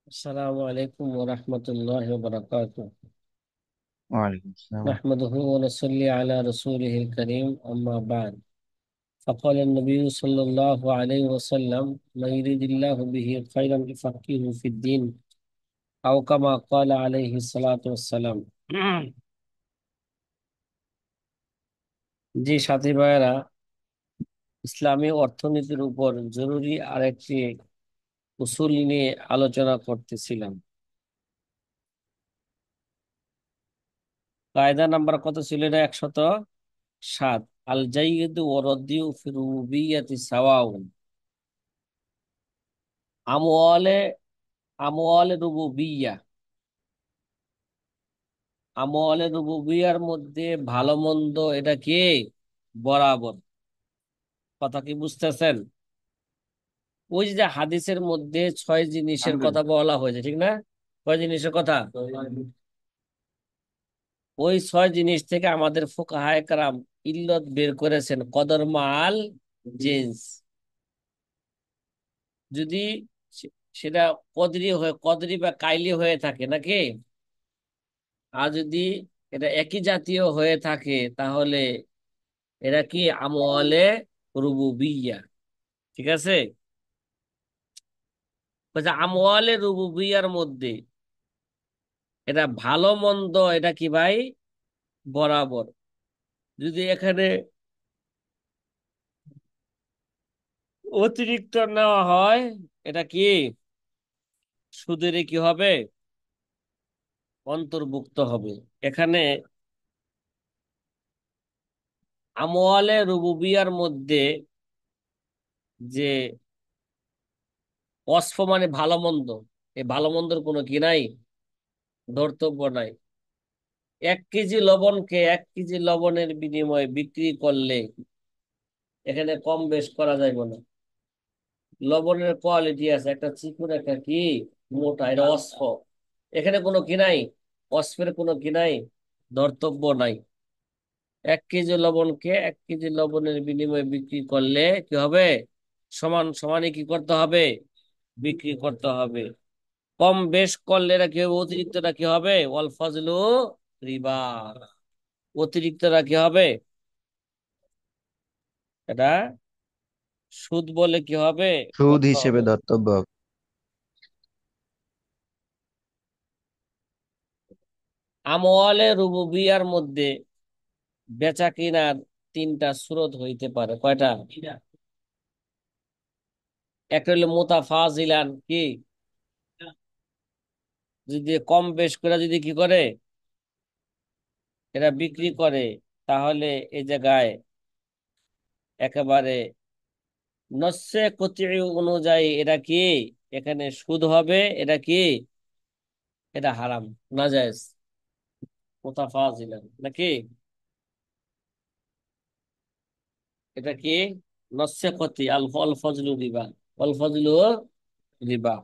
السلام عليكم ورحمة الله وبركاته. وعليكم السلام. نحمده ونصلي على رسوله الكريم أما بعد. فقال النبي صلى الله عليه وسلم: من يريد الله به خيرا يفقهه في الدين، أو كما قال عليه الصلاة والسلام. জি সাথী ভাইয়েরা, ইসলামী অর্থনীতির উপর জরুরি আরেকটি উসুল নিয়ে আলোচনা করতেছিলাম। কায়দা নাম্বার কত ছিল? এটা 107। আল জাইয়িদু ওয়া রাদ্দিউ ফি রুবুবিয়্যাতি সাওয়াউন। আমওয়ালে আমওয়ালে রুবুবিয়্যা, আমওয়ালে রুবুবিয়্যার মধ্যে ভালো মন্দ এটা কি বরাবর। কথা কি বুঝতেছেন? ওই যে হাদিসের মধ্যে 6 জিনিসের কথা বলা হয়েছে, ঠিক না? কয় জিনিসের কথা? ওই 6 জিনিস থেকে আমাদের ফুকাহায়ে কেরাম ইল্লত বের করেছেন কদর মাল জিন্স। যদি সে- সেটা কদরি বা কাইলি হয়ে থাকে নাকি, আর যদি এটা একই জাতীয় হয়ে থাকে তাহলে এটা কি আমওয়ালে রুবুবিয়্যা। ঠিক আছে? বলছে আমওয়ালে রুবুবিয়্যার মধ্যে এটা ভালো মন্দ এটা কি ভাই বরাবর। যদি এখানে অতিরিক্ত নেওয়া হয়, এটা কি সুদের কি হবে? অন্তর্ভুক্ত হবে। এখানে আমওয়ালে রুবুবিয়্যার মধ্যে যে অস্ফ মানে ভালো মন্দ, এই ভালো মন্দর কোনো কি নাই, ধর্তব্য নাই। 1 কেজি লবণকে 1 কেজি লবণের বিনিময়ে বিক্রি করলে এখানে কম বেশ করা যাইব না। লবণের কোয়ালিটি আছে, একটা চিকুন একটা কি মোটা, এটা অস্ফ। এখানে কোনো কি নাই, অস্ফের কোনো কি নাই, ধর্তব্য নাই। 1 কেজি লবণকে 1 কেজি লবণের বিনিময়ে বিক্রি করলে কি হবে? সমান সমানই কি করতে হবে? বিক্রি করতে হবে। কম বেশ করলে এটা কি হবে? অতিরিক্তটা কি হবে? ওয়াল ফজলু রিবা। অতিরিক্তটা কি হবে? এটা সুদ বলে কি হবে? সুদ গণ্য হিসেবে হবে। ধর্তব্য হবে। আমওয়ালে রুবুবিয়ার মধ্যে বেচা কিনার 3টা স্রোত হইতে পারে। কয়টা? একটা হলো মুতাফাজিলান, কি যদি কম বেশ করে যদি কি করে এরা বিক্রি করে, তাহলে এই জায়গায় একেবারে নস্যে কতঈ অনুযায়ী এটা কি এখানে সুদ হবে। এটা কি? এটা হারাম, নাজায়েজ, মুতাফাজিলান নাকি। এটা কি নস্যে কতি আল ফজলু রিবা, অল ফজলু রিবা।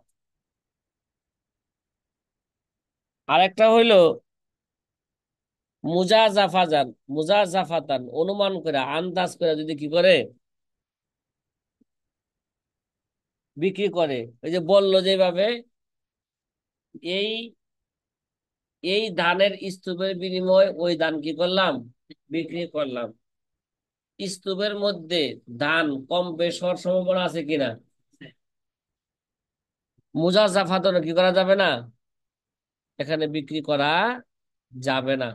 আরেকটা হইলো মুজাজাফাজান, মুজাজাফাতান, অনুমান করে আন্দাজ করে যদি কি করে বিক্রি করে। ওই যে বললো যেভাবে এই এই ধানের স্তূপের বিনিময়ে ওই ধান কি করলাম, বিক্রি করলাম। স্তূপের মধ্যে ধান কম বেশ হওয়ার সম্ভাবনা আছে কিনা? মুজাজাফাতন কি করা যাবে না, এখানে বিক্রি করা যাবে না।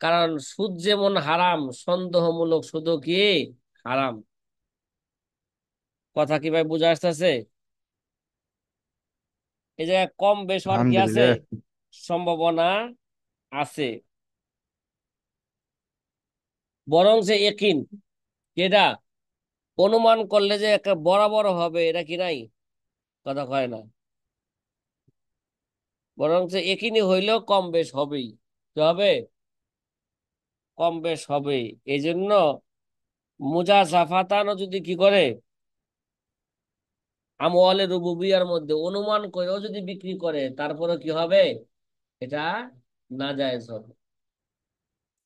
কারণ সুদ যেমন হারাম, সন্দেহমূলক সুদও কি হারাম। কথা কি ভাই বুঝা আসতেছে? এই জায়গায় কম বেশ হওয়ার কি আছে? আলহামদুলিল্লাহ। সম্ভাবনা আছে। বরং যে একিন, এটা অনুমান করলে যে একটা বরাবর হবে এটা কি নাই, কথা কয় না। বরং যে একিনি হইলেও কম বেশ হবেই। কি হবে? কম বেশ হবেই। এই জন্য মুজাজাফাতানও যদি কি করে আমওয়ালে রুবুবিয়ার মধ্যে অনুমান করেও যদি বিক্রি করে, তারপরে কি হবে? এটা নাজায়েজ হবে।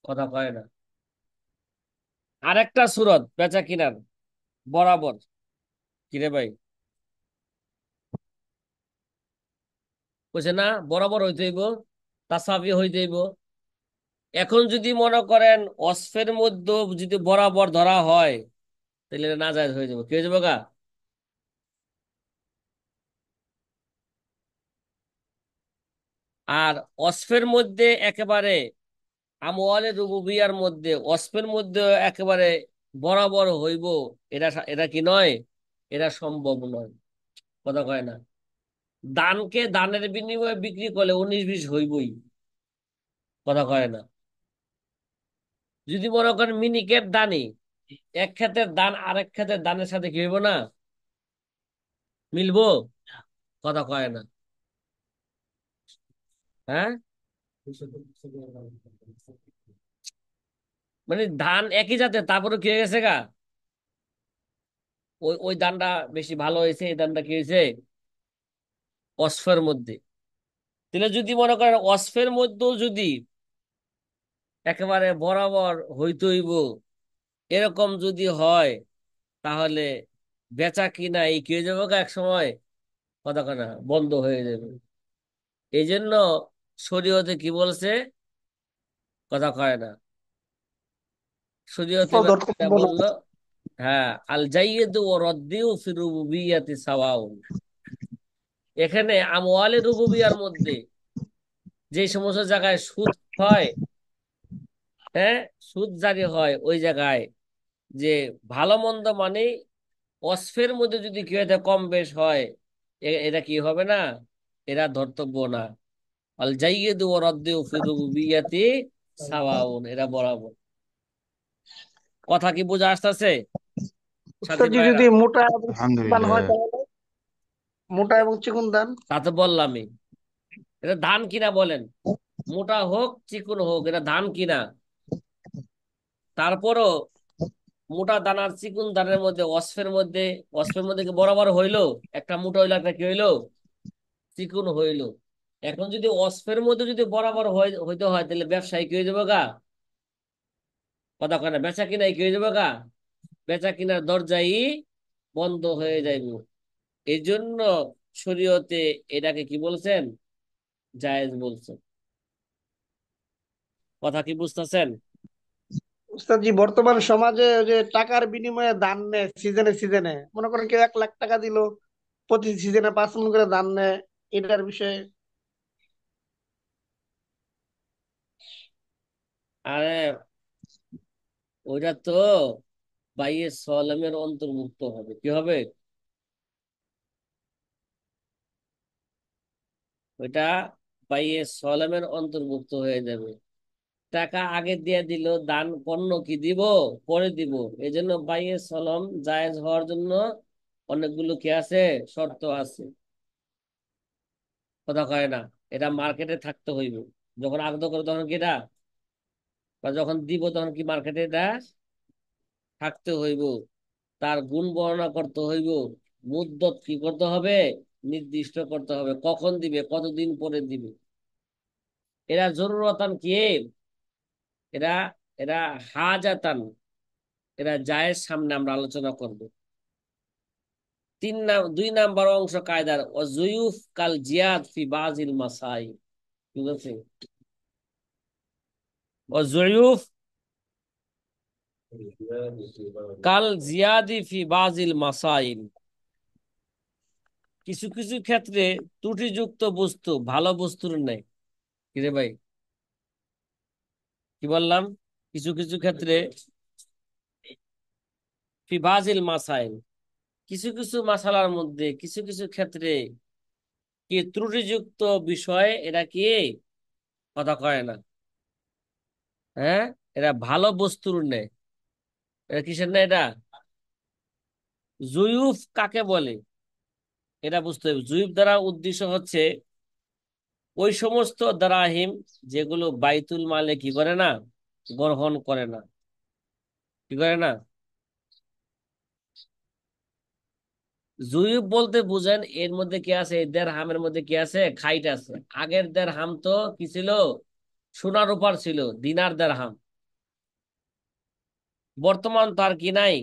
কথা কয় না। আরেকটা সুরত বেচা কিনার বরাবর, কিরে ভাই, বুঝছে না? বরাবর হইতে হইব, তাসাবি হইতে হইব। এখন যদি মনে করেন অস্ফের মধ্যে যদি বরাবর ধরা হয়, তাহলে এটা নাজায়েজ হয়ে যাবে, কি হয়ে যাবে গা? আর অস্ফের মধ্যে একেবারে আমওয়ালে রুবুবিয়ার মধ্যে অস্ফের মধ্যে একেবারে বরাবর হইব, এটা কি নয়, এটা সম্ভব নয়। কথা কয় না? দানকে দানের বিনিময়ে বিক্রি করলে 19-20 হইবই। কথা কয় না? যদি মনে করেন মিনিকেট দানি, এক ক্ষেতের দান আরেক ক্ষেতের দানের সাথে কি হইব না, মিলবো? কথা কয় না? হ্যাঁ, মানে ধান একই জাতের, তারপরে কি হয়ে গেছে গা, ওই ওই ধানটা বেশি ভালো হয়েছে, এই ধানটা কি হয়েছে অস্ফের মধ্যে। তাহলে যদি মনে করেন অস্ফের মধ্যেও যদি একেবারে বরাবর হইতে হইব, এরকম যদি হয়, তাহলে বেচা কিনা এই কি হয়ে যাবে গা এক সময়, কথা কানা বন্ধ হয়ে যাবে। এই জন্য শরীয়তে কি বলছে, কথা কয় না, শরীয়তে এটা ধর্তব্য না। বললো, হ্যাঁ, আল জাইয়িদু ওয়া রাদ্দিউ ফি রুবুবিয়্যাতি সাওয়াউন। এখানে আমওয়ালে রুবুবিয়ার মধ্যে যে সমস্ত জায়গায় সুদ হয়, হ্যাঁ, সুদ জারি হয় ওই জায়গায়, যে ভালো মন্দ মানে অস্ফের মধ্যে যদি কি হয়ে থাকে, কম বেশ হয়, এটা কি হবে না, এরা ধর্তব্য না। আল জাইয়িদু ওয়া রাদ্দিউ ফি রুবুবিয়্যাতি সাওয়াউন, এরা বরাবর। কথা কি বোঝা আসতেছে সাথী উস্তাদজি ভাইরা? যদি মোটা এবং চিকন ধান হয় আলহামদুলিল্লাহ। তাহলে, মোটা এবং চিকন ধান। তা তো বললামই, এটা ধান কিনা বলেন, মোটা হোক চিকন হোক, এটা ধান কিনা। তারপরও মোটা দানার চিকন দানের মধ্যে অস্ফের মধ্যে কি বরাবর হইলো, একটা মোটা হইলো একটা কি হইলো চিকন হইলো। এখন যদি অস্ফের মধ্যে যদি বরাবর হইতে হয়, তাহলে ব্যবসায়ী কি হয়ে যাবে গা, কথা কয় না, বেচা কিনাই কি হয়ে যাবে গা, বেচা কিনার দরজাই বন্ধ হয়ে যাইব। এই জন্য শরীয়তে এটাকে কি বলছেন, জায়েজ বলছেন। কথা কি বুঝতেছেন? উস্তাদজি বর্তমান সমাজে ওই যে টাকার বিনিময়ে ধান নেয় সিজনে সিজনে, মনে করেন কেউ 1 লাখ টাকা দিল, প্রতি সিজনে 5 মণ করে ধান নেয়, এটার বিষয়ে। আরে ওইটা তো বাইয়ে সলামের অন্তর্ভুক্ত হবে, কি হবে ওইটা, বাইয়ে সলামের অন্তর্ভুক্ত হয়ে যাবে। টাকা আগে দিয়ে দিল, দান পণ্য কি দিব, পরে দিব। এই জন্য বাইয়ে সলম জায়েজ হওয়ার জন্য অনেকগুলো কি আছে, শর্ত আছে। কথা কয় না? এটা মার্কেটে থাকতে হইব, যখন আগ্রহ করে তখন কি এটা, বা যখন দিব তখন কি মার্কেটে এটা থাকতে হইব। তার গুণ বর্ণনা করতে হইব, মুদ্দত কি করতে হবে, নির্দিষ্ট করতে হবে, কখন দিবে, কতদিন পরে দিবে। এরা জরুরতান কি, এরা এরা হাজাতান, এরা জায়েজ, সামনে আমরা আলোচনা করব। 2 নাম্বার অংশ কায়দার ওয়াজুয়ুফ কাল জিয়াদ ফি বাজিল মাসাই, ঠিক আছে? ওয়াজুয়ুফ কাল জিয়াদি ফি বাজিল মাসাইল, কিছু কিছু ক্ষেত্রে ত্রুটিযুক্ত বস্তু ভালো বস্তুর নেই। কিরে ভাই, কি বললাম? কিছু কিছু ক্ষেত্রে ফি বাজিল মাসাইল, কিছু কিছু মাসালার মধ্যে কিছু কিছু ক্ষেত্রে কি ত্রুটিযুক্ত বিষয়, এরা কি কথা কয় না, হ্যাঁ, এরা ভালো বস্তুর নেই। এটা কিসের না এটা, জুয়ুফ কাকে বলে এটা বুঝতে হবে। জুয়ুফ দ্বারা উদ্দেশ্য হচ্ছে ওই সমস্ত দারাহিম যেগুলো বাইতুল মালে কি করে না, গ্রহণ করে না, কি করে না। জুয়ুফ বলতে বুঝেন এর মধ্যে কি আছে, এই দেড়হামের মধ্যে কি আছে, খাইট আছে। আগের দেড়হাম তো কি ছিল, সোনার উপর ছিল, দিনার দেড়হাম। বর্তমান তো আর কি নাই,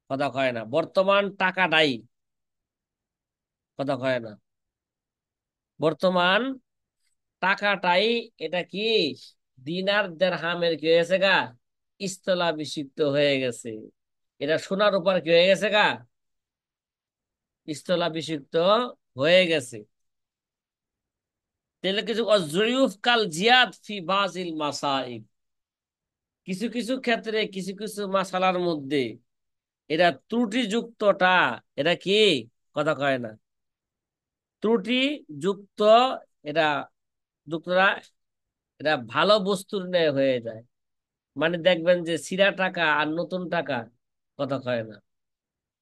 কথা কয় না, বর্তমান টাকা নাই, কথা কয় না। বর্তমান টাকাটাই এটা কি দিনার দেরহামের কি হয়েছে গা স্থলাভিষিক্ত হয়ে গেছে। এটা সোনার উপর কি হয়ে গেছে গা স্থলাভিষিক্ত হয়ে গেছে। তাহলে কিছু অজয়ুফ কাল জিয়াদ ফি বাজিল মাসাইল, কিছু কিছু ক্ষেত্রে কিছু কিছু মাসালার মধ্যে এটা ত্রুটিযুক্তটা এটা কি কথা কয় না ত্রুটি যুক্ত, এটা যুক্তরা এটা ভালো বস্তুর ন্যায় হয়ে যায়। মানে দেখবেন যে ছিঁড়া টাকা আর নতুন টাকা কথা কয় না,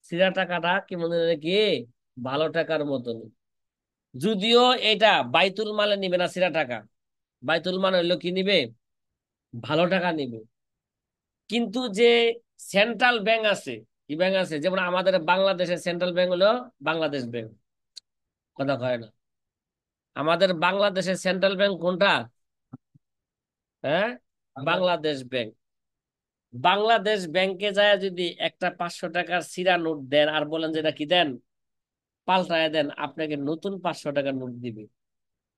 ছিঁড়া টাকাটা কি মনে হয় কি ভালো টাকার মতন। যদিও এটা বাইতুল মালে নিবে না ছিঁড়া টাকা, বাইতুল মাল হইলো কি নিবে ভালো টাকা নিবে। কিন্তু যে সেন্ট্রাল ব্যাংক আছে, কি ব্যাংক আছে, যেমন আমাদের বাংলাদেশের সেন্ট্রাল ব্যাংক হলো বাংলাদেশ ব্যাংক কথা কয় না। আমাদের বাংলাদেশের সেন্ট্রাল ব্যাংক কোনটা? হ্যাঁ, বাংলাদেশ ব্যাংক। বাংলাদেশ ব্যাংকে যায় যদি একটা 500 টাকার ছিঁড়া নোট দেন আর বলেন যে এটা কি দেন পাল্টায় দেন, আপনাকে নতুন 500 টাকার নোট দিবে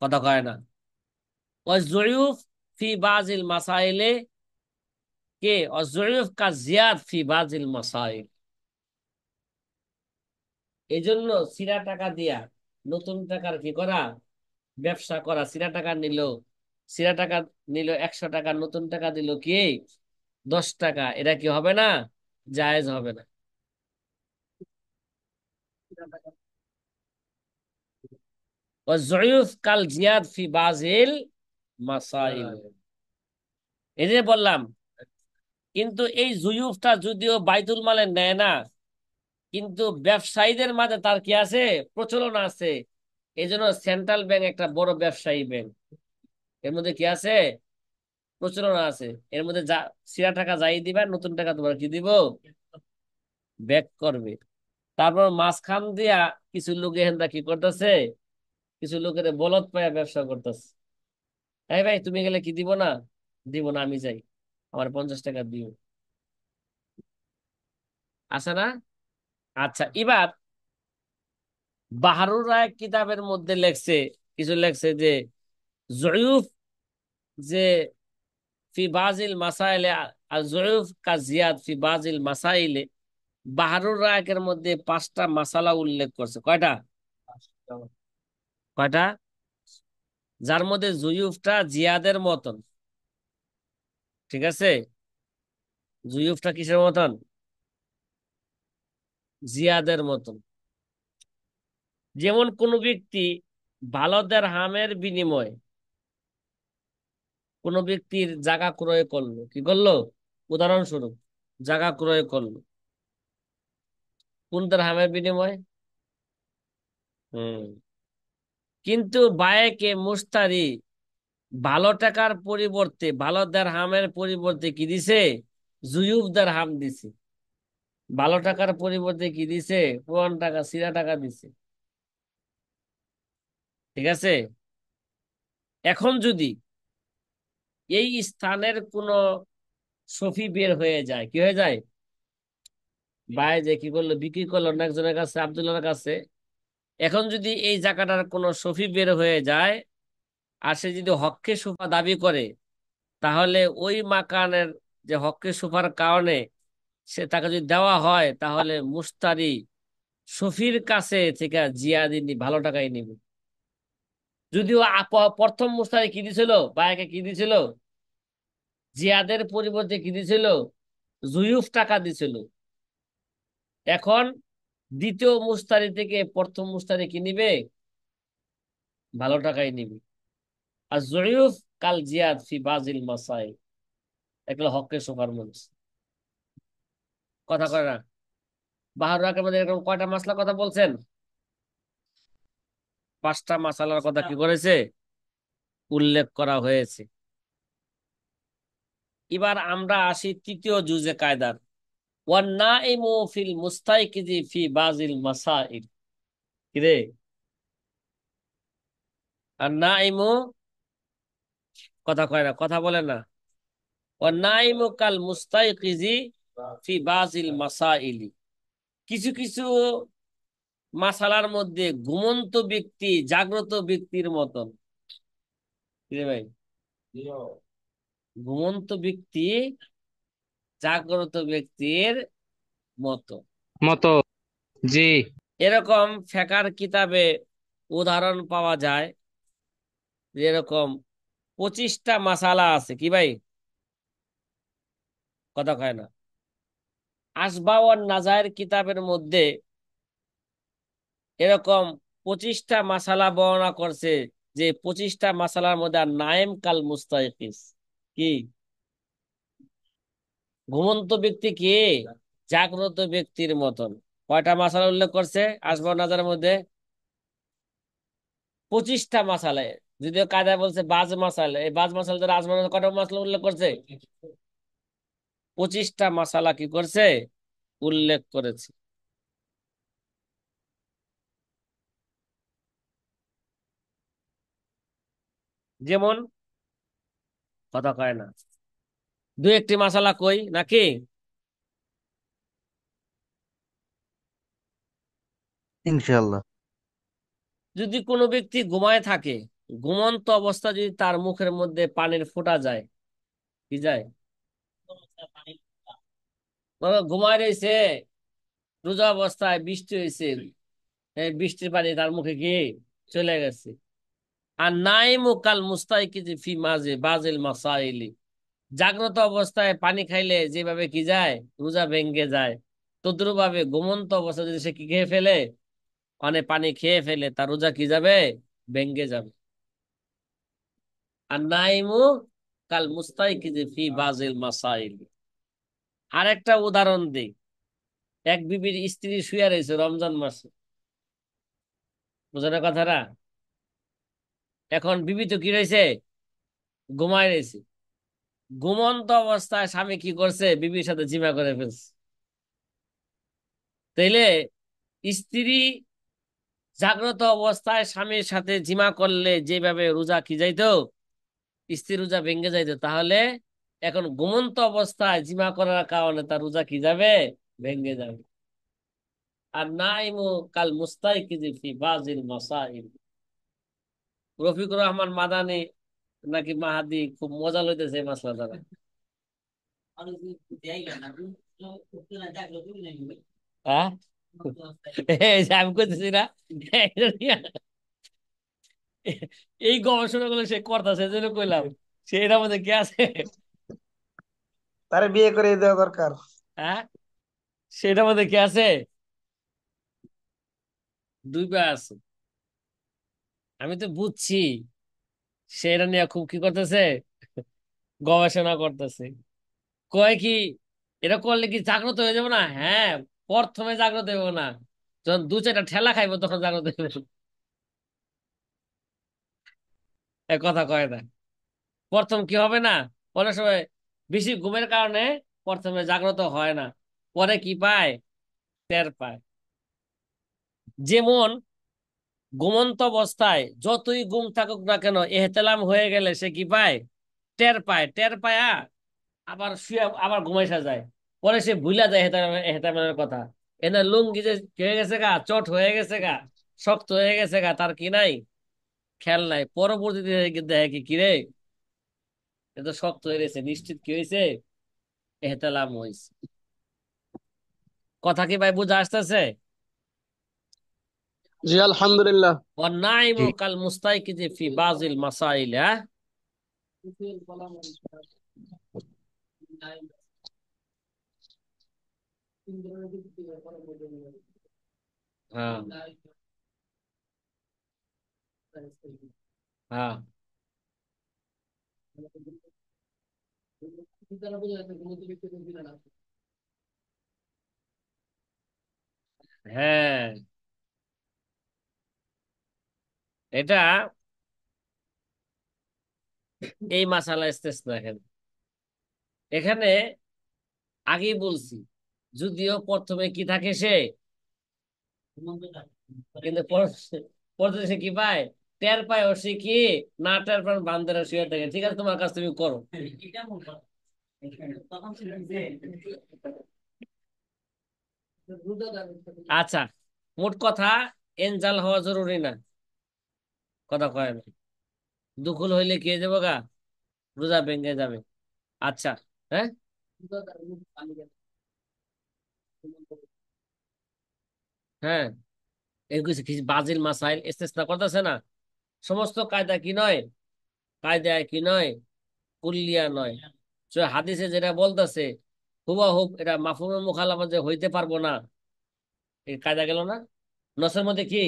কথা কয় না। অজয়ুফ ফি বাজিল মাসাইলে কে অজয়ুফ কা জিয়াদ ফি বাজিল মাসাইল। এই জন্য ছিঁড়া টাকা দিয়া নতুন টাকার কি করা ব্যবসা করা। ছিঁড়া টাকা নিল, ছিঁড়া টাকা নিল 100 টাকা, নতুন টাকা দিল কি 10 টাকা, এটা কি হবে না জায়েজ হবে না। ওয়াজউফ কাল জিয়াদ ফি বাজিল মাসাইল, এই যে বললাম। কিন্তু এই জুয়ুফটা যদিও বাইতুল মালে নেয় না, কিন্তু ব্যবসায়ীদের মাঝে তার কি আছে প্রচলন আছে। এই জন্য সেন্ট্রাল ব্যাংক একটা বড় ব্যবসায়ী ব্যাংক, এর মধ্যে কি আছে প্রচলন আছে। এর মধ্যে যা ছিঁড়া টাকা যাই দিবা নতুন টাকা তোমার কি দিব ব্যাক করবে। তারপর মাঝখান দিয়া কিছু লোক এখান কি করতেছে, কিছু লোকের বলদ পায়া ব্যবসা করতেছে। এই ভাই তুমি গেলে কি দিব না, দিব না আমি যাই, আমার 50 টাকা দিও, আছে না? আচ্ছা, এবার বাহারুর রায় কিতাবের মধ্যে লেখছে, কিছু লেখছে যে জয়ুফ যে ফি বাজিল মাসাইলে আর জয়ুফ কা জিয়াদ ফি বাজিল মাসাইলে, বাহারুর রায়কের মধ্যে 5টা মাসালা উল্লেখ করছে। কয়টা? কয়টা? যার মধ্যে জুয়ুফটা জিয়াদের মতন, ঠিক আছে? জুয়ুফটা কিসের মতন? জিয়াদের মতন। যেমন কোন ব্যক্তি ভালো দেরহামের বিনিময়ে কোন ব্যক্তির জায়গা ক্রয় করলো, কি করলো উদাহরণস্বরূপ জায়গা ক্রয় করলো কোন দেরহামের বিনিময়ে? হম কিন্তু বায়েকে মুস্তারি ভালো টাকার পরিবর্তে ভালো দেরহামের পরিবর্তে কি দিছে জুয়ুফ দেরহাম দিছে। ভালো টাকার পরিবর্তে কি দিছে পুরান টাকা ছিঁড়া টাকা দিছে, ঠিক আছে? এখন যদি এই স্থানের কোন সফি বের হয়ে যায়, কি হয়ে যায় বায় যে কি করলো বিক্রি করলো না একজনের কাছে আব্দুল্লাহর কাছে, এখন যদি এই জায়গাটার কোনো সফি বের হয়ে যায় আর সে যদি হককে সুফা দাবি করে, তাহলে ওই মাকানের যে হককে সুফার কারণে সে তাকে যদি দেওয়া হয়, তাহলে মুস্তারি সফির কাছে থেকে জিয়াদি ভালো টাকাই নিবে। যদিও প্রথম মুস্তারি কি দিছিল বায়াকে কি দিছিল জিয়াদের পরিবর্তে কি দিছিল জুয়ুফ টাকা দিছিল। এখন দ্বিতীয় মুস্তারি থেকে প্রথম মুস্তারি কি নিবে ভালো টাকাই নিবে। আর জয়ুফ কাল জিয়াদ ফি বাজিল মাসাই, এগুলো হকের সোফার মধ্যে কথা কয় না। বাহার রাকের মধ্যে এরকম কয়টা মাসলার কথা বলছেন? 5টা মাসালার কথা কি করেছে উল্লেখ করা হয়েছে। এবার আমরা আসি তৃতীয় জুজে কায়দার, ওয়ান্নাইমু ফিল মুস্তাইকিজি ফি বাজিল মাসাইল। কিরে আর নাইমু কথা কয় না, কথা বলে না। ওয়ান্নাইমু কাল মুস্তাইকিজি ফি বাজিল মাসাইলি, কিছু কিছু মাসালার মধ্যে ঘুমন্ত ব্যক্তি জাগ্রত ব্যক্তির মতন। কি রে ভাই? ঘুমন্ত ব্যক্তি জাগ্রত ব্যক্তির মতো। মতো। জি। এরকম ফেকার কিতাবে উদাহরণ পাওয়া যায়, যেরকম 25টা মাসালা আছে। কি ভাই? কথা কয় না। আসবাওয়ান নাজায়ের কিতাবের মধ্যে এরকম 25টা মাসালা বর্ণনা করছে, যে 25টা মাসালার মধ্যে আর নায়েম কাল মুস্তাইকিস। কি? ঘুমন্ত ব্যক্তি কি জাগ্রত ব্যক্তির মতন। কয়টা মাসালা উল্লেখ করছে আসবাওয়ান নাজারের মধ্যে? 25টা মাসালা। যদিও কায়দায় বলছে বাজ মাসাল, এই বাজ মাসাল দ্বারা আসবাওয়ান কয়টা মাসালা উল্লেখ করছে? 25টা মাসালা কি করছে? উল্লেখ করেছে। যেমন, কথা কয় না, দু একটি মাসালা কই নাকি? ইনশাল্লাহ। যদি কোনো ব্যক্তি ঘুমায় থাকে, ঘুমন্ত অবস্থা যদি তার মুখের মধ্যে পানির ফোঁটা যায়, কি যায়? ঘুমায় রয়েছে, রোজা অবস্থায় বৃষ্টি হয়েছে, এই বৃষ্টির পানি তার মুখে গিয়ে চলে গেছে। আর নাইমু কাল মুস্তাইকিজি ফি মাঝে বাজিল মাসাইলি, জাগ্রত অবস্থায় পানি খাইলে যেভাবে কি যায়, রোজা ভেঙ্গে যায়, তদ্রুপ ভাবে ঘুমন্ত অবস্থা যদি সে কি খেয়ে ফেলে, অনেক পানি খেয়ে ফেলে, তার রোজা কি যাবে? ভেঙ্গে যাবে। আর নাইমু কাল মুস্তাইকিজি ফি বাজিল মাসাইল। আরেকটা উদাহরণ দিই। এক বিবির স্ত্রী শুয়ে রয়েছে রমজান মাসে, বুঝলেন কথাটা? এখন বিবি তো কি রয়েছে? ঘুমায় রয়েছে। ঘুমন্ত অবস্থায় স্বামী কি করছে? বিবির সাথে জিমা করে ফেলছে। তাইলে স্ত্রী জাগ্রত অবস্থায় স্বামীর সাথে জিমা করলে যেভাবে রোজা কি যাইতো, স্ত্রী রোজা ভেঙে যাইতো, তাহলে এখন ঘুমন্ত অবস্থায় জিমা করার কারণে তার রোজা কি যাবে? ভেঙে যাবে। আর নাইমু কাল মুস্তাইকিজি ফি বাজিল মাসাইল। রফিকুর রহমান মাদানি নাকি মাহাদি খুব মজা লইতেছে এই মাসলা দ্বারা। হ্যাঁ? এই যে আমি কইতেছি না, এটা নিয়ে এই গবেষণা গুলো সে করতেছে, এই জন্য কইলাম সে এটার মধ্যে কি আছে। তারে বিয়ে করে দেওয়া দরকার। হ্যাঁ, সেটার মধ্যে কি আছে? দুই পা আছে। আমি তো বুঝছি সে এটা নিয়ে খুব কি করতেছে, গবেষণা করতেছে। কয় কি, এটা করলে কি জাগ্রত হয়ে যাবো না? হ্যাঁ, প্রথমে জাগ্রত হইব না, যখন দু চারটা ঠেলা খাইবো তখন জাগ্রত হইব। এ কথা কয় না। প্রথম কি হবে না, অনেক সময় বেশি ঘুমের কারণে প্রথমে জাগ্রত হয় না, পরে কি পায়? টের পায়। যেমন ঘুমন্ত অবস্থায় যতই ঘুম থাকুক না কেন, এহতেলাম হয়ে গেলে সে কি পায়? টের পায়। টের পায়া আবার শুয়ে আবার ঘুমাইসা যায়। পরে সে ভুলা যায় এহতেলামের কথা। এনে লুঙ্গি যে কি হয়ে গেছে গা, চট হয়ে গেছে গা, শক্ত হয়ে গেছে গা, তার কি নাই, খেয়াল নাই। পরবর্তীতে দেখে কি কিরে, এ তো শক্ত হয়ে গেছে, নিশ্চিত কি হয়েছে? এহতেলাম হয়েছে। কথা কি ভাই বুঝা আসতেছে? জি আলহামদুলিল্লাহ। জি। والنائم كالمستيقظ في بعض المسائل. হ্যাঁ? হ্যাঁ, হ্যাঁ, হ্যাঁ, এটা এই মাসালা ইস্তেসনা। এখানে এখানে আগেই বলছি, যদিও প্রথমে কি থাকে সে, কিন্তু পরে সে কি পায়? টের পায়। ও সে কি না টের পায় বান্দারা শুয়ে থাকে। ঠিক আছে, তোমার কাজ তুমি করো। আচ্ছা, মোট কথা এনজাল হওয়া জরুরি না, কথা কয় না। দুকুল হইলে কে যাবো গা, রোজা ভেঙে যাবে। আচ্ছা, হ্যাঁ, হ্যাঁ, এই কিছু কিছু বাজিল মাসাইল ইস্তেসনা করতেছে না, সমস্ত কায়দা কি নয়, কায়দা কি নয়, কুল্লিয়া নয়। তো হাদিসে যেটা বলতেছে হুবাহুব এটা মাফহুমে মুখালাফা যে হইতে পারবো না, এই কায়দা গেল না। নসের মধ্যে কি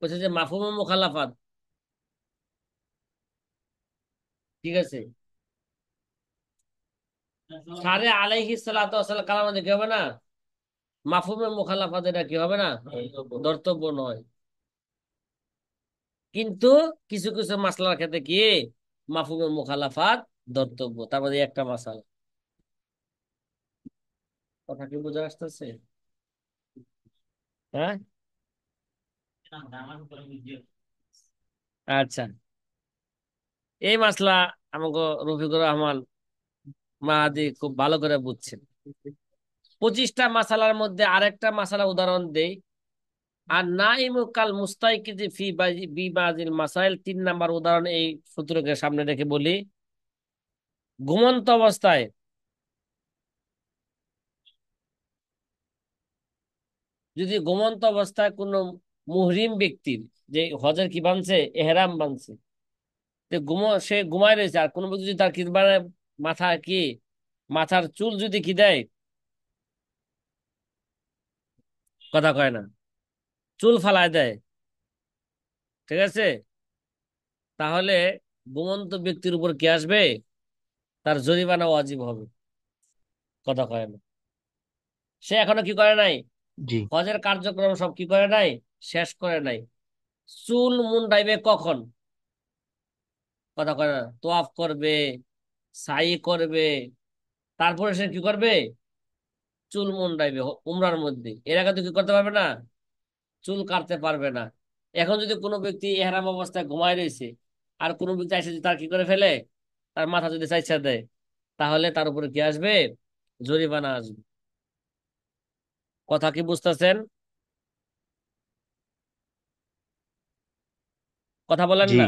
বলছে যে মাফহুমে মুখালাফাত, ঠিক আছে, সারে আলাইহিস সালাতু ওয়াস সালাম কালাম মধ্যে কি হবে না, মাফহুমে মুখালাফাত এটা কি হবে না, ধর্তব্য নয়। কিন্তু কিছু কিছু মাসলার ক্ষেত্রে কি মাফহুমে মুখালাফাত ধর্তব্য, তার মধ্যে একটা মাসালা। কথা কি বোঝা আসতেছে? হ্যাঁ, আচ্ছা, এই মাসলা আমাকে রফিকুর রহমান মাহাদি খুব ভালো করে বুঝছেন। 25টা মাসালার মধ্যে আরেকটা মাসালা উদাহরণ দেই। আর নাইমু কাল মুস্তাইকিজি ফি বিবাজিল মাসাইল, 3 নাম্বার উদাহরণ এই সূত্রকে সামনে রেখে বলি। ঘুমন্ত অবস্থায় যদি ঘুমন্ত অবস্থায় কোনো মুহরিম ব্যক্তির, যে হজের কি বানছে, এহরাম বানছে, তো সে ঘুমায় রয়েছে, আর কোনো ব্যক্তি যদি তার কি মানে মাথা কি, মাথার চুল যদি কি দেয়, কথা কয় না, চুল ফালায় দেয়, ঠিক আছে, তাহলে ঘুমন্ত ব্যক্তির উপর কি আসবে, তার জরিমানা ওয়াজিব হবে, কথা কয় না। সে এখনো কি করে নাই, জি। হজের কার্যক্রম সব কি করে নাই, শেষ করে নাই। চুল মুন্ডাইবে কখন, কথা কয় না, তোয়াফ করবে, সাই করবে, তারপরে সে কি করবে, চুল মুন্ডাইবে উমরার মধ্যে, এর আগে তো কি করতে পারবে না, চুল কাটতে পারবে না। এখন যদি কোনো ব্যক্তি এহরাম অবস্থায় ঘুমায় রয়েছে, আর কোনো ব্যক্তি এসে যদি তার কি করে ফেলে, তার মাথা যদি চাইছা দেয়, তাহলে তার উপরে কি আসবে, জরিমানা আসবে। কথা কি বুঝতেছেন? কথা বলেন জি। না।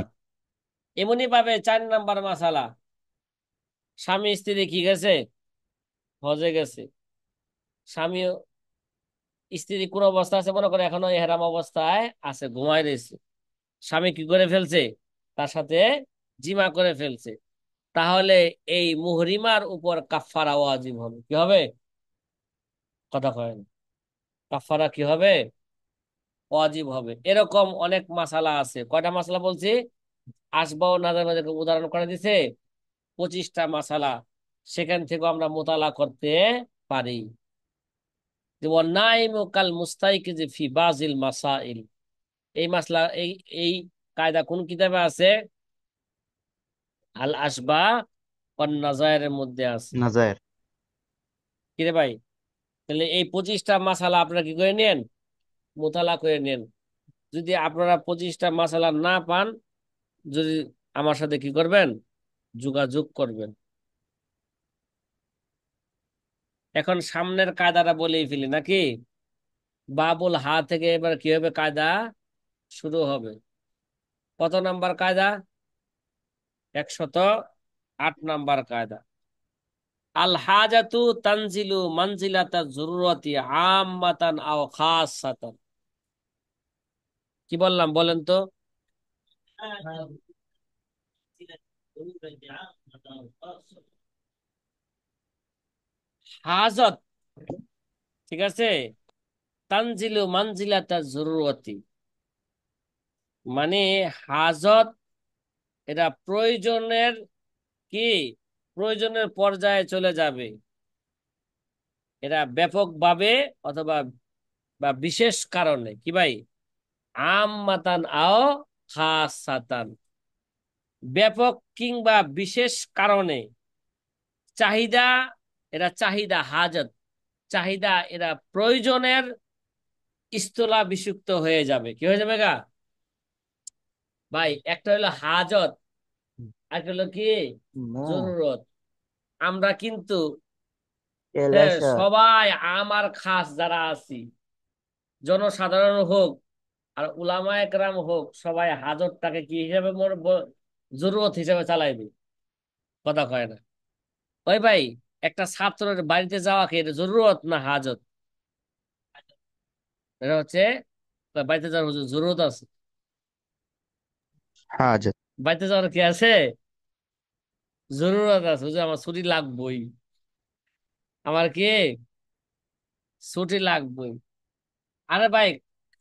এমনি ভাবে 4 নাম্বার মাসালা, স্বামী স্ত্রী কি গেছে, হজে গেছে, স্বামী স্ত্রী কোন অবস্থা আছে, মনে করে এখনো এহরাম অবস্থায় আছে, ঘুমায় রয়েছে, স্বামী কি করে ফেলছে, তার সাথে জিমা করে ফেলছে, তাহলে এই মুহরিমার উপর কাফফারা ওয়াজিব হবে, কি হবে, কথা কয় না, কাফফারা কি হবে, ওয়াজিব হবে। এরকম অনেক মাসালা আছে, কয়টা মাসালা বলছি, আসবাব ও নাজার মধ্যে উদাহরণ করে দিছে 25টা মাসালা, সেখান থেকে আমরা মোতালা করতে পারি। যেমন নাইমু কাল মুস্তাইকিজি ফি বাজিল মাসাইল, এই মাসলা এই কায়দা কোন কিতাবে আছে, আল আসবা ওয়ান নাজায়ের মধ্যে আছে। নাজায়ের। কিরে ভাই, তাহলে এই 25টা মাসালা আপনারা কি করে নেন, মোতালা করে নেন। যদি আপনারা 25টা মাসালা না পান, যদি আমার সাথে কি করবেন, যোগাযোগ করবেন। এখন সামনের কায়দাটা বলেই ফেলি নাকি, বাবুল হা থেকে এবার কি হবে, কায়দা শুরু হবে। কত নাম্বার কায়দা, 108 নাম্বার কায়দা। আল হাজাতু তানজিলু মানজিলাতা জরুরতি আম্মাতান আও খাসসাতান। কি বললাম বলেন তো, হাজত, ঠিক আছে, তানজিলু মানজিলাতা জরুরতি, মানে হাজত এটা প্রয়োজনের কি, প্রয়োজনের পর্যায়ে চলে যাবে, এটা ব্যাপকভাবে অথবা বা বিশেষ কারণে, কি ভাই, আম্মাতান আও খাসাতান, ব্যাপক কিংবা বিশেষ কারণে, চাহিদা, এরা চাহিদা হাজত, চাহিদা এরা প্রয়োজনের স্থলা বিষুক্ত হয়ে যাবে, কি হয়ে যাবে গা ভাই, একটা হলো হাজত, আর একটা হলো কি না। জরুরত। আমরা কিন্তু, হ্যাঁ, এলাসা। সবাই আমার খাস যারা আছি, জনসাধারণ হোক আর উলামায়ে কেরাম হোক, সবাই হাজতটাকে কি হিসাবে জরুরত হিসাবে চালাইবে। কথা কয় না। ওই ভাই, একটা ছাত্রের বাড়িতে যাওয়া কি এটা জরুরত না হাজত? এটা হচ্ছে বাড়িতে যাওয়ার জরুরত আছে। হাজত। বাড়িতে যাওয়ার কি আছে? জরুরত আছে। হুজুর আমার ছুটি লাগবেই, আমার কি ছুটি লাগবেই। আরে ভাই,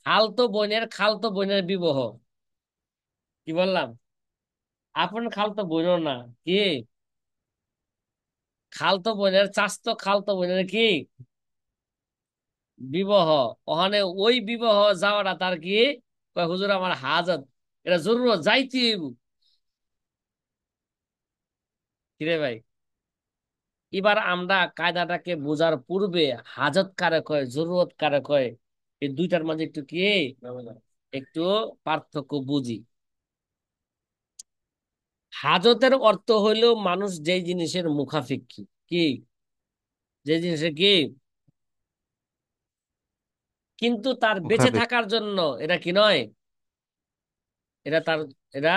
খালতো বোনের বিবাহ, কি বললাম? আপন খালতো বোনও না, কি খালতো বোনের, চাচতো খালতো বোনের কি বিবাহ। ওখানে ওই বিবাহ যাওয়াটা তার কি, কয় হুজুর আমার হাজত, এটা জরুরত, যাইতে হইব। কিরে ভাই, এবার আমরা কায়দাটাকে বোঝার পূর্বে হাজত কারে কয়, জরুরত কারে কয়, এই দুইটার মাঝে একটু কি একটু পার্থক্য বুঝি। হাজতের অর্থ হইলো মানুষ যেই জিনিসের মুখাপেক্ষী, কি যে জিনিসের কি, কিন্তু তার বেঁচে মুখাপেক্ষী। থাকার জন্য এটা কি নয়, এটা তার, এটা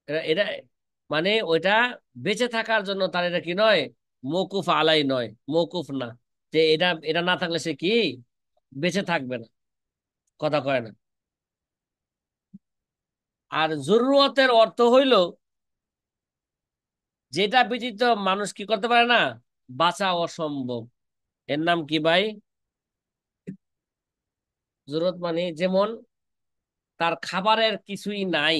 এটা এটা মানে ওইটা বেঁচে থাকার জন্য তার এটা কি নয়, মওকুফ আলাই নয়, মওকুফ না, যে এটা এটা না থাকলে সে কি বেঁচে থাকবে না। কথা কয় না। আর জরুরতের অর্থ হইল যেটা ব্যতীত মানুষ কি করতে পারে না, বাঁচা অসম্ভব। এর নাম কি ভাই? জরুরত। মানে যেমন তার খাবারের কিছুই নাই,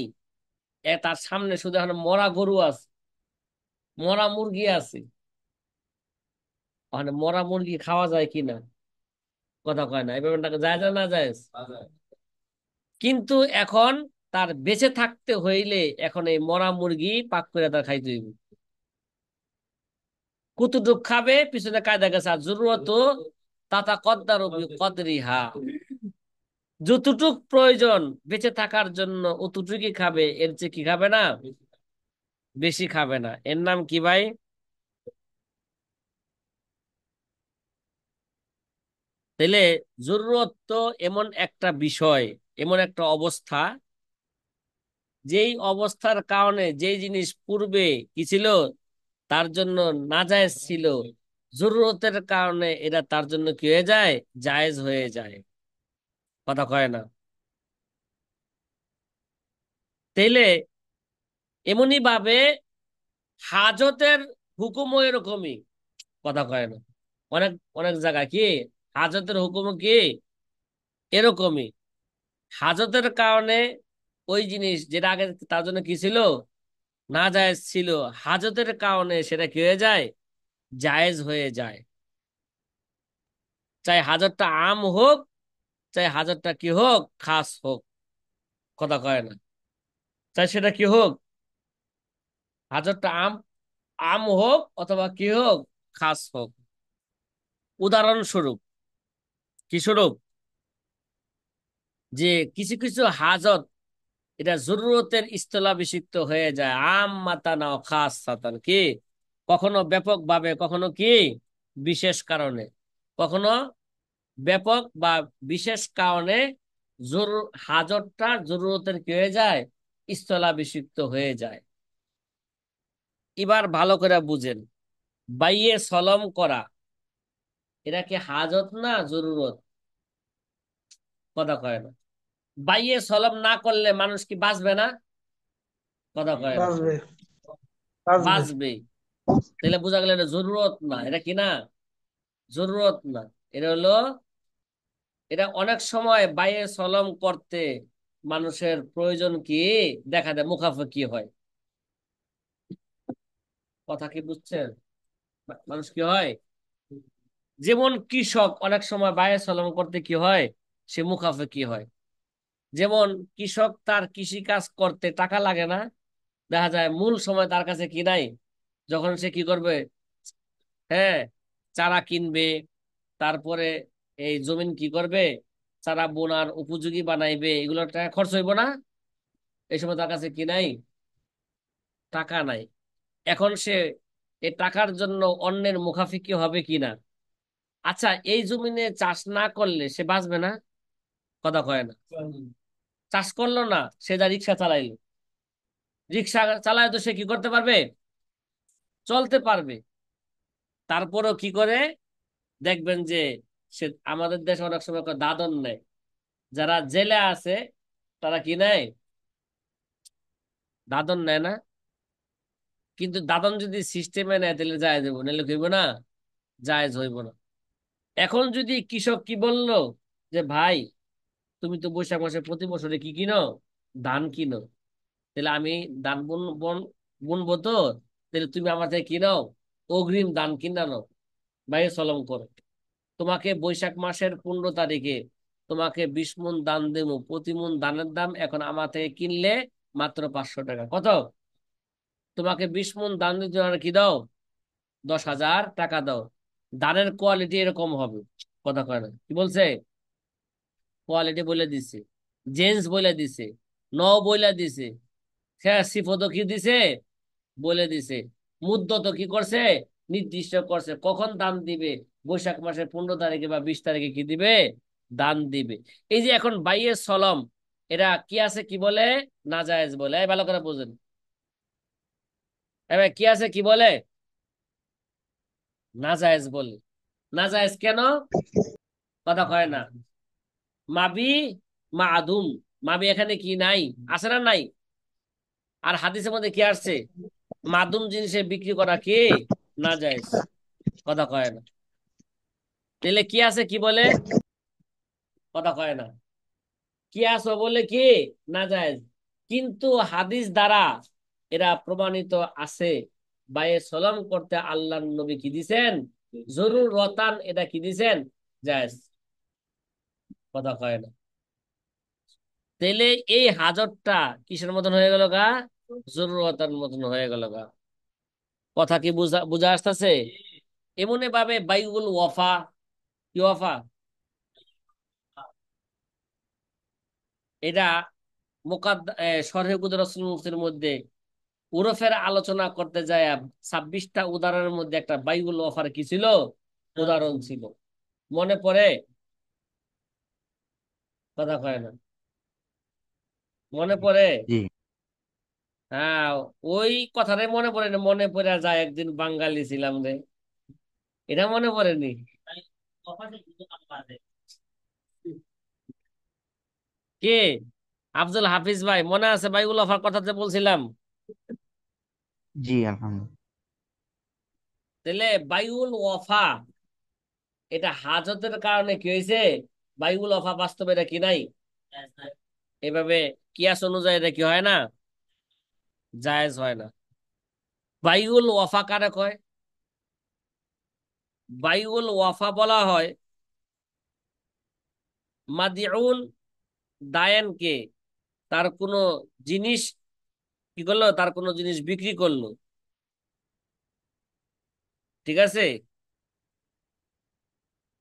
তার সামনে শুধু এখন মরা গরু আছে, মরা মুরগি আছে, মানে মরা মুরগি খাওয়া যায় কিনা? কথা কয় না। এই ব্যাপারটাকে যায় না, না যায়? কিন্তু এখন তার বেঁচে থাকতে হইলে এখন এই মরা মুরগি পাক করে তার খাইতে হইব। কতটুক খাবে পিছনে কায়দা গেছে। আর জরুরত তাতা কদ্দার কদরিহা, যতটুক প্রয়োজন বেঁচে থাকার জন্য অতটুকুই খাবে, এর চেয়ে কি খাবে না, বেশি খাবে না। এর নাম কি ভাই? তাইলে জরুরত তো এমন একটা বিষয়, এমন একটা অবস্থা, যেই অবস্থার কারণে যেই জিনিস পূর্বে কি ছিল তার জন্য নাজায়েজ ছিল, জরুরতের কারণে এটা তার জন্য কি হয়ে যায়, জায়েজ হয়ে যায়। কথা কয় না। তাইলে এমনি ভাবে হাজতের হুকুমও এরকমই। কথা কয় না। অনেক অনেক জায়গায় কি হাজতের হুকুম কি এরকমই। হাজতের কারণে ওই জিনিস যেটা আগে তার জন্য কি ছিল, না জায়েজ ছিল, হাজতের কারণে সেটা কি হয়ে যায়, জায়েজ হয়ে যায়। চাই হাজতটা আম হোক, চাই হাজতটা কি হোক, খাস হোক। কথা কয় না। চাই সেটা কি হোক, হাজতটা আম আম হোক অথবা কি হোক, খাস হোক। উদাহরণস্বরূপ, কি স্বরূপ, যে কিছু কিছু হাজত এটা জরুরতের স্থলাভিষিক্ত হয়ে যায়, আম মাতানা খাস সাতান, কি কখনো ব্যাপক ভাবে, কখনো কি বিশেষ কারণে, কখনো ব্যাপক বা বিশেষ কারণে হাজতটা জরুরতের কি হয়ে যায়, স্থলাভিষিক্ত হয়ে যায়। এবার ভালো করে বুঝেন, বাইয়ে সলম করা এটা কি হাজত না জরুরত? কথা কয় না। বাইয়ে সলম না করলে মানুষ কি বাঁচবে না? কথা কয় না। বাঁচবে, বাঁচবে। বাঁচবে। তাহলে বোঝা গেল এটা জরুরত না, এটা কি না, জরুরত না। এটা হলো, এটা অনেক সময় বাইয়ে সলম করতে মানুষের প্রয়োজন কি দেখা দেয়, মুখাফেক্ষি হয়। কথা কি বুঝছেন? মানুষ কি হয়, যেমন কৃষক অনেক সময় বাইয়ে সলম করতে কি হয়, সে মুখাফেক্ষি হয়। যেমন কৃষক তার কৃষি কাজ করতে টাকা লাগে না, দেখা যায় মূল সময় তার কাছে কি নাই, যখন সে কি করবে, হ্যাঁ, চারা কিনবে, তারপরে এই জমিন কি করবে, চারা বোনার উপযোগী বানাইবে, এগুলো টাকা খরচ হইব না, এই সময় তার কাছে কি নাই, টাকা নাই। এখন সে এই টাকার জন্য অন্যের মুখাফিকি হবে কিনা? আচ্ছা, এই জমিনে চাষ না করলে সে বাঁচবে না? কথা কয় না। চাষ করলো না, সে যা রিক্সা চালাইলো, রিক্সা চালায় তো সে কি করতে পারবে? চলতে পারবে। তারপরও কি করে? দেখবেন যে সে, আমাদের দেশে অনেক সময় দাদন নেয়। যারা জেলে আছে তারা কি নেয়? দাদন নেয় না? কিন্তু দাদন যদি সিস্টেমে নেয় তাহলে জায়েজ হইব, নাহলে হইব না, জায়েজ হইব না। এখন যদি কৃষক কি বললো যে ভাই, তুমি তো বৈশাখ মাসে প্রতি বছরে কি কিনো? ধান কিনো। তাহলে আমি ধান বুনবো তো, তাহলে তুমি আমার থেকে কিনো, অগ্রিম ধান কিনা নাও, বাইরে চলম করো। তোমাকে বৈশাখ মাসের 15 তারিখে তোমাকে 20 মণ ধান দেবো, প্রতি মণ ধানের দাম এখন আমার থেকে কিনলে মাত্র 500 টাকা। কত? তোমাকে 20 মণ ধান দিতে হলে কি দাও? 10,000 টাকা দাও। ধানের কোয়ালিটি এরকম হবে। কথা কয় না, কি বলছে? কোয়ালিটি বলে দিছে, জেন্স বলে দিছে, ন বলে দিছে, হ্যাঁ সিফত কি দিছে বলে দিছে, মুদ্দত কি করছে নির্দিষ্ট করছে, কখন দান দিবে? বৈশাখ মাসের 15 তারিখে বা 20 তারিখে কি দিবে? দান দিবে। এই যে এখন বাইয়ের সলম, এরা কি আছে কি বলে? নাজায়েজ বলে। এই ভালো করে বুঝেন, এবার কি আছে কি বলে? নাজায়েজ বলে। নাজায়েজ কেন? কথা কয় না। মাবি মাদুম, মাবি এখানে কি নাই? আছে না নাই? আর হাদিসের মধ্যে কি আসছে? মাদুম জিনিসে বিক্রি করা কি নাজায়েজ। কথা কয় না। তাহলে কি আছে কি বলে? কথা কয় না। কি আছে বলে কি নাজায়েজ। কিন্তু হাদিস দ্বারা এরা প্রমাণিত আছে। বায়ে সলাম করতে আল্লাহর নবী কি দিছেন? জরুরতান, এটা কি দিছেন? জায়েজ। কথা কয় না। তাইলে এই হাজতটা কিসের মতন হয়ে গেল গা? জরুরতার মতন হয়ে গেল গা। কথা কি বুঝা বুঝা আসতেছে? এমনি ভাবে বাইউল ওয়াফা, কি ওয়াফা এটা, শরহে কুদরত রাসূল মুফতির মধ্যে উরফের আলোচনা করতে যায় 26টা উদাহরণের মধ্যে একটা বাইউল ওয়াফার কি ছিল? উদাহরণ ছিল। মনে পড়ে? কথা কয় না। মনে পড়ে? জি। হ্যাঁ, ওই কথাটাই মনে পড়ে না, মনে পড়ে যায় একদিন বাঙালি ছিলাম রে, এটা মনে পড়েনি? কে? আফজল হাফিজ ভাই, মনে আছে বাইউল ওয়াফার কথা যে বলছিলাম? জি আলহামদুলিল্লাহ। তাহলে বাইউল ওয়াফা এটা হাজতের কারণে কি হয়েছে? বাইউল ওয়াফা বাস্তবে এটা কি নাই? এভাবে কিয়াস অনুযায়ী এটা কি হয় না? জায়েজ হয় না। বাইউল ওয়াফা কারে কয়? বাইউল ওয়াফা বলা হয় মাদিউন দায়ানকে, তার কোনো জিনিস কি করলো, তার কোনো জিনিস বিক্রি করলো, ঠিক আছে?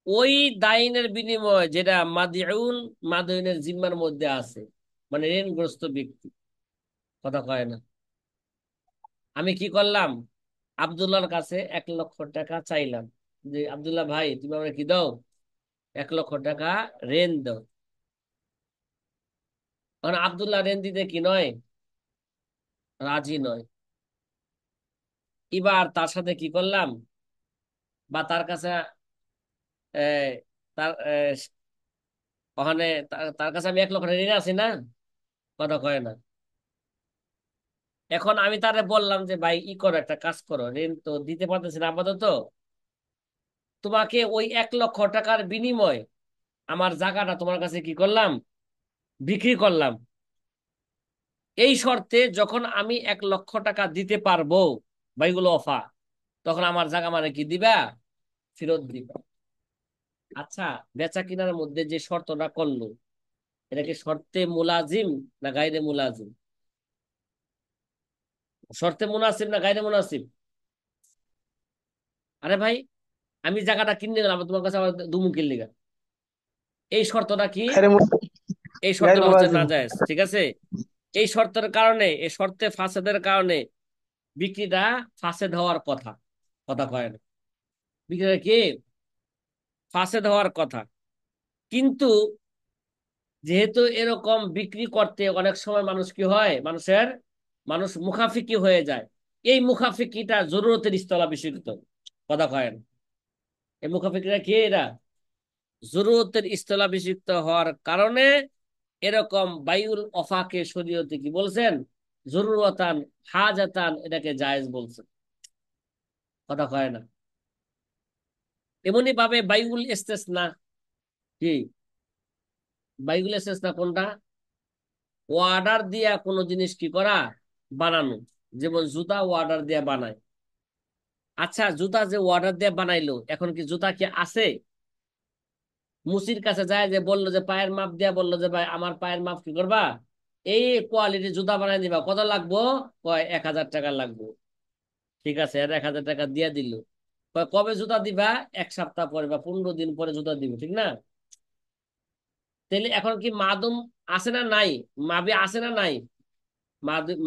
ওই দাইনের বিনিময়ে যেটা মাদিউন, মাদিউনের জিম্মার মধ্যে আছে, মানে ঋণগ্রস্ত ব্যক্তি। কথা কয় না। আমি কি করলাম? আব্দুল্লাহর কাছে 1 লক্ষ টাকা চাইলাম, যে আব্দুল্লাহ ভাই তুমি আমরা কি দাও, 1 লক্ষ টাকা ঋণ দাও। কারণ আব্দুল্লাহ ঋণ দিতে কি নয়? রাজি নয়। এবার তার সাথে কি করলাম, বা তার কাছে আহ, তার ওখানে তার কাছে আমি 1 লক্ষ ঋণ আছি না? কথা কয় না। এখন আমি তারে বললাম যে ভাই ই করো, একটা কাজ করো, ঋণ তো দিতে পারতেছি না আপাতত, তোমাকে ওই 1 লক্ষ টাকার বিনিময়ে আমার জায়গাটা তোমার কাছে কি করলাম, বিক্রি করলাম। এই শর্তে যখন আমি 1 লক্ষ টাকা দিতে পারবো বাইগুলো অফা, তখন আমার জায়গা মানে কি দিবা, ফেরত দিবা। আচ্ছা, বেচা কিনার মধ্যে যে শর্তটা করলো, এটা কি শর্তে মুলাজিম না গায়রে মুলাজিম? শর্তে মুনাসিব না গায়রে মুনাসিব? আরে ভাই, আমি জায়গাটা কিনে গেলাম, তোমার কাছে আবার দুমুকির লিগা, এই শর্তটা কি? গায়রে এই গায়রে শর্তটা হচ্ছে মুলাজিম। নাজায়েজ, ঠিক আছে? এই শর্তের কারণে, এই শর্তে ফাসেদের কারণে বিক্রিটা ফাসেদ হওয়ার কথা। কথা কয় না। বিক্রিটা কি ফাসেদ হওয়ার কথা। কিন্তু যেহেতু এরকম বিক্রি করতে অনেক সময় মানুষ কি হয়, মানুষ মুখাফিকি হয়ে যায়। এই মুখাফিকিটা জরুরতের স্থলাভিষিক্ত। কথা কয় না, এই মুখাফিকিরা কি এরা জরুরতের স্থলাভিষিক্ত হওয়ার কারণে এরকম বাইউল অফাকে শরীয়তে কি বলছেন, জরুরতান হাজাতান এটাকে জায়েজ বলছেন। কথা কয় না। এমনি ভাবে বাইউল ইস্তেসনা কি, বাইউল ইস্তেসনা কোনটা, অর্ডার দিয়া কোনো জিনিস কি করা, বানানো। যেমন জুতা অর্ডার দিয়া বানায়। আচ্ছা জুতা যে অর্ডার দিয়ে বানাইলো, এখন কি জুতা কি আছে? মুসির কাছে যায়, যে বললো যে পায়ের মাপ দিয়া, বললো যে ভাই আমার পায়ের মাপ কি করবা, এই কোয়ালিটি জুতা বানাই দিবা, কত লাগবো? কয় 1000 টাকা লাগবো। ঠিক আছে, আর 1000 টাকা দিয়া দিল। কয় কবে জুতা দিবা? 1 সপ্তাহ পরে বা 15 দিন পরে জুতা দিব, ঠিক না? তাহলে এখন কি মাদুম আছে না নাই? মাবি আছে না নাই?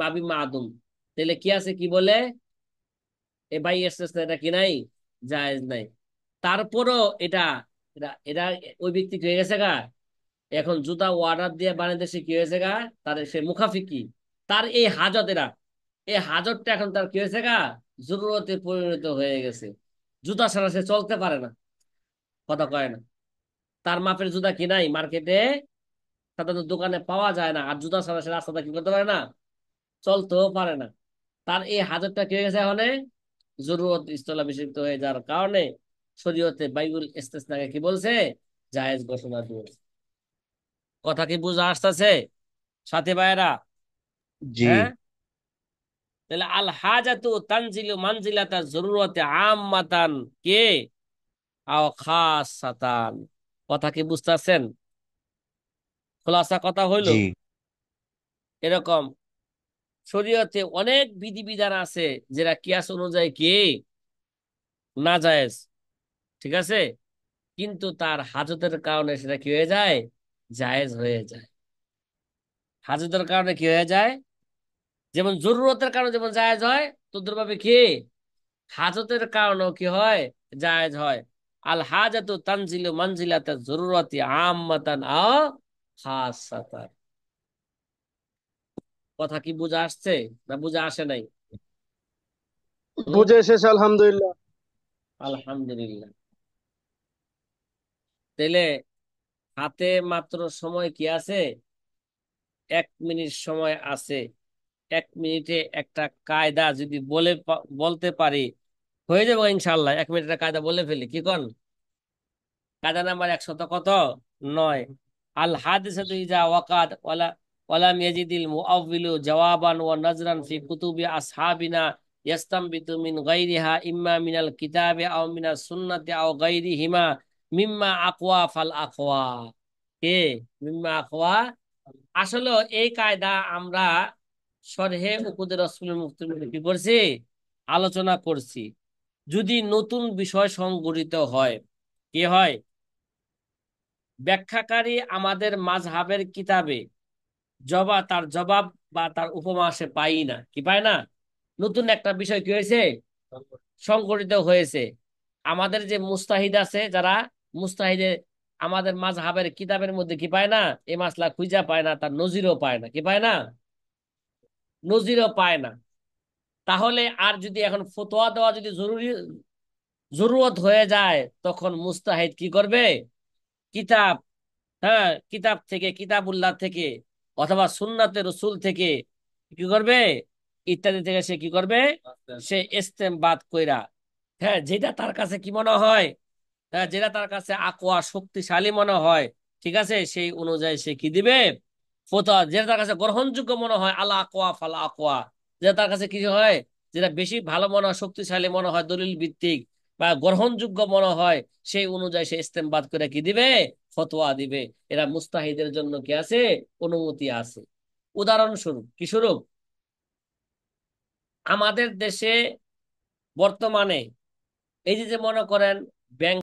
মাবি মাদুম। তাহলে কি আছে, কি বলে এ ভাই এসেছে না, এটা কি নাই, জায়েজ নাই। তারপরও এটা এটা এটা ওই ব্যক্তি কি হয়ে গেছে গা, এখন জুতা অর্ডার দিয়ে বানাইতে সে কি হয়েছে গা, তার সে মুখাফিকি। তার এই হাজত, এই হাজতটা এখন তার কি হয়েছে গা, জরুরতে পরিণত হয়ে গেছে। জুতা ছাড়া সে চলতে পারে না। কথা কয় না। তার মাপের জুতা কি নাই মার্কেটে, সাধারণত দোকানে পাওয়া যায় না। আর জুতা ছাড়া সে রাস্তাটা কি করতে পারে না, চলতেও পারে না। তার এই হাজতটা কি হয়ে গেছে এখন, জরুরত স্থলাভিষিক্ত হয়ে যাওয়ার কারণে শরীয়তে বাইবুল ইস্তেসনাকে কি বলছে, জায়েজ ঘোষণা দিয়েছে। কথা কি বুঝা আসতেছে সাথী ভাইয়েরা? জি। হ্যাঁ, তাহলে আল হাজাতু তানজিলু মানজিলাতা জরুরতে আম্মাতান কে আও খাসাতান। কথা কি বুঝতেছেন? খোলাসা কথা হইলো জি। এরকম, শরীয়তে অনেক বিধিবিধান আছে যেটা কিয়াস অনুযায়ী কি না জায়েজ, ঠিক আছে, কিন্তু তার হাজতের কারণে সেটা কি হয়ে যায়, জায়েজ হয়ে যায়। হাজতের কারণে কি হয়ে যায়, যেমন জরুরতের কারণে যেমন জায়েজ হয়, তদ্রুপভাবে কি হাজতের কারণেও কি হয়, জায়েজ হয়। আল হাজাতু তানজিলু মানজিলাতা জরুরতি আম্মাতান আও খাসাতান। কথা কি বুঝা আসছে না বুঝা আসে নাই? হুম, বুঝে এসেছে আলহামদুলিল্লাহ। আলহামদুলিল্লাহ। তাইলে হাতে মাত্র সময় কি আছে, 1 মিনিট সময় আছে। 1 মিনিটে একটা কায়দা যদি বলতে পারি, হয়ে যাবো ইনশাল্লাহ। 1 মিনিটের কায়দা বলে ফেলি, কি কন? কায়দা নাম্বার 100 কত, 9। আল হাদিসাতু ইজা ওয়াকাত ওয়ালাম ইয়াজিদিল মুআউবিলু জাওয়াবান ওয়া নাজরান ফি কুতুবি আসহাবিনা ইয়াস্তামবিতু মিন গায়রিহা ইম্মা মিনাল কিতাবি আও মিনাস সুন্নাতি আও গায়রিহিমা মিম্মা আকওয়া ফাল আকওয়া। কে মিম্মা আকওয়া? আসলে এই কায়দা আমরা শরহে উকুদে রাসূলুল মুফতির মধ্যে কি করছি, আলোচনা করছি। যদি নতুন বিষয় সংগঠিত হয়, কি হয়, ব্যাখ্যাকারী আমাদের মাযহাবের কিতাবে তার জবাব বা তার উপমা সে পাই না, কি পায় না। নতুন একটা বিষয় কি হয়েছে, সংগঠিত হয়েছে। আমাদের যে মুস্তাহিদ আছে, যারা মুস্তাহিদে আমাদের মাযহাবের কিতাবের মধ্যে কি পায় না, এই মাসলা খুঁজা পায় না, তার নজিরও পায় না, কি পায় না, নজিরও পায় না। তাহলে আর যদি এখন ফতোয়া দেওয়া যদি জরুরত হয়ে যায়, তখন মুস্তাহিদ কি করবে, কিতাব, হ্যাঁ কিতাব থেকে, কিতাবুল্লাহ থেকে অথবা সুন্নাতে রসুল থেকে কি করবে, ইত্যাদি থেকে সে কি করবে, সে ইস্তেমবাদ কইরা, হ্যাঁ যেটা তার কাছে কি মনে হয়, হ্যাঁ যেটা তার কাছে আকোয়া শক্তিশালী মনে হয়, ঠিক আছে, সেই অনুযায়ী সে কি দিবে, ফতোয়া। যেটা তার কাছে গ্রহণযোগ্য মনে হয়, আলা আকোয়া ফাল আকোয়া, যেটা তার কাছে কি হয়, যেটা বেশি ভালো মনে হয়, শক্তিশালী মনে হয়, দলিল ভিত্তিক বা গ্রহণযোগ্য মনে হয়, সেই অনুযায়ী সে ইস্তেমবাদ করে কি দিবে, ফতোয়া দিবে। এরা মুস্তাহিদের জন্য কি আছে, অনুমতি আছে। উদাহরণস্বরূপ, কি স্বরূপ, আমাদের দেশে বর্তমানে এই যে যে মনে করেন ব্যাংক